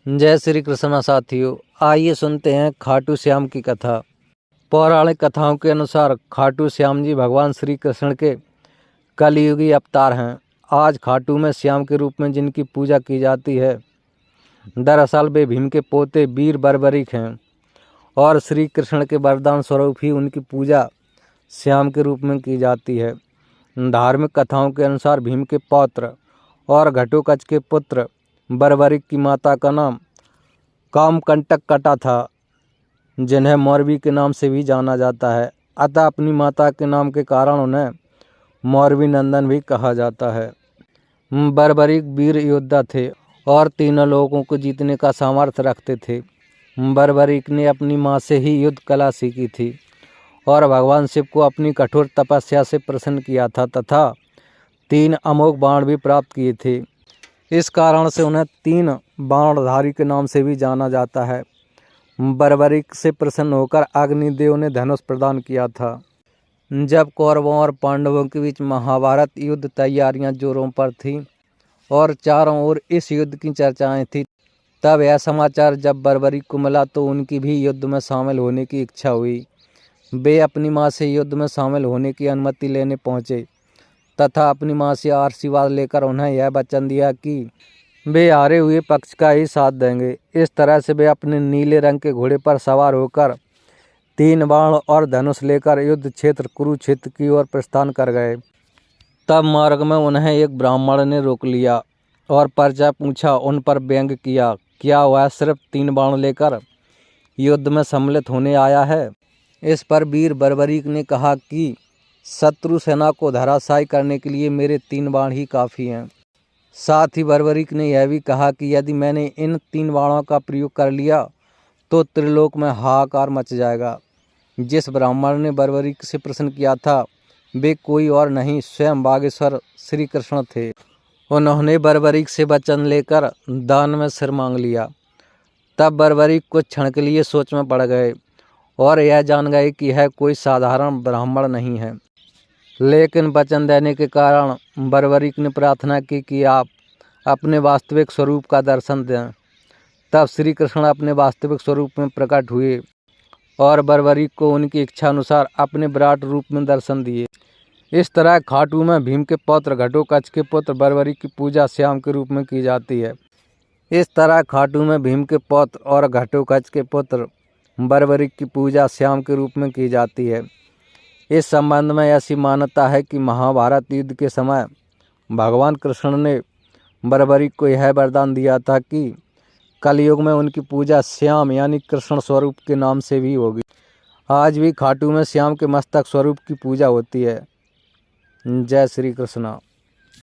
जय श्री कृष्णा साथियों, आइए सुनते हैं खाटू श्याम की कथा। पौराणिक कथाओं के अनुसार खाटू श्याम जी भगवान श्री कृष्ण के कलयुगी अवतार हैं। आज खाटू में श्याम के रूप में जिनकी पूजा की जाती है, दरअसल वे भीम के पोते वीर बर्बरीक हैं और श्री कृष्ण के वरदान स्वरूप ही उनकी पूजा श्याम के रूप में की जाती है। धार्मिक कथाओं के अनुसार भीम के पौत्र और घटोत्कच के पुत्र बर्बरीक की माता का नाम कामकंटककटा था, जिन्हें मौरवी के नाम से भी जाना जाता है। अतः अपनी माता के नाम के कारण उन्हें मौरवी नंदन भी कहा जाता है। बर्बरीक वीर योद्धा थे और तीनों लोगों को जीतने का सामर्थ्य रखते थे। बर्बरीक ने अपनी माँ से ही युद्ध कला सीखी थी और भगवान शिव को अपनी कठोर तपस्या से प्रसन्न किया था तथा 3 अमोघ बाण भी प्राप्त किए थे। इस कारण से उन्हें 3 बाणधारी के नाम से भी जाना जाता है। बर्बरीक से प्रसन्न होकर अग्निदेव ने धनुष प्रदान किया था। जब कौरवों और पांडवों के बीच महाभारत युद्ध तैयारियां जोरों पर थीं और चारों ओर इस युद्ध की चर्चाएं थीं, तब यह समाचार जब बर्बरीक को मिला तो उनकी भी युद्ध में शामिल होने की इच्छा हुई। वे अपनी माँ से युद्ध में शामिल होने की अनुमति लेने पहुँचे तथा अपनी माँ से आशीर्वाद लेकर उन्हें यह वचन दिया कि वे हारे हुए पक्ष का ही साथ देंगे। इस तरह से वे अपने नीले रंग के घोड़े पर सवार होकर 3 बाण और धनुष लेकर युद्ध क्षेत्र कुरुक्षेत्र की ओर प्रस्थान कर गए। तब मार्ग में उन्हें एक ब्राह्मण ने रोक लिया और परिचय पूछा। उन पर व्यंग किया, क्या वह सिर्फ 3 बाण लेकर युद्ध में सम्मिलित होने आया है? इस पर वीर बर्बरीक ने कहा कि शत्रु सेना को धराशायी करने के लिए मेरे 3 बाण ही काफ़ी हैं। साथ ही बर्बरीक ने यह भी कहा कि यदि मैंने इन 3 बाणों का प्रयोग कर लिया तो त्रिलोक में हाहाकार मच जाएगा। जिस ब्राह्मण ने बर्बरीक से प्रश्न किया था वे कोई और नहीं, स्वयं बागेश्वर श्री कृष्ण थे। उन्होंने बर्बरीक से वचन लेकर दान में सिर मांग लिया। तब बर्बरीक कुछ क्षण के लिए सोच में पड़ गए और यह जान गए कि यह कोई साधारण ब्राह्मण नहीं है। लेकिन वचन देने के कारण बर्बरीक ने प्रार्थना की कि आप अपने वास्तविक स्वरूप का दर्शन दें। तब श्री कृष्ण अपने वास्तविक स्वरूप में प्रकट हुए और बर्बरीक को उनकी इच्छा अनुसार अपने विराट रूप में दर्शन दिए। इस तरह खाटू में भीम के पौत्र घटोत्कच के पुत्र बर्बरीक की पूजा श्याम के रूप में की जाती है। इस तरह खाटू में भीम के पौत्र और घटोत्कच के पुत्र बर्बरीक की पूजा श्याम के रूप में की जाती है। इस संबंध में ऐसी मान्यता है कि महाभारत युद्ध के समय भगवान कृष्ण ने बर्बरीक को यह वरदान दिया था कि कलयुग में उनकी पूजा श्याम यानी कृष्ण स्वरूप के नाम से भी होगी। आज भी खाटू में श्याम के मस्तक स्वरूप की पूजा होती है। जय श्री कृष्ण।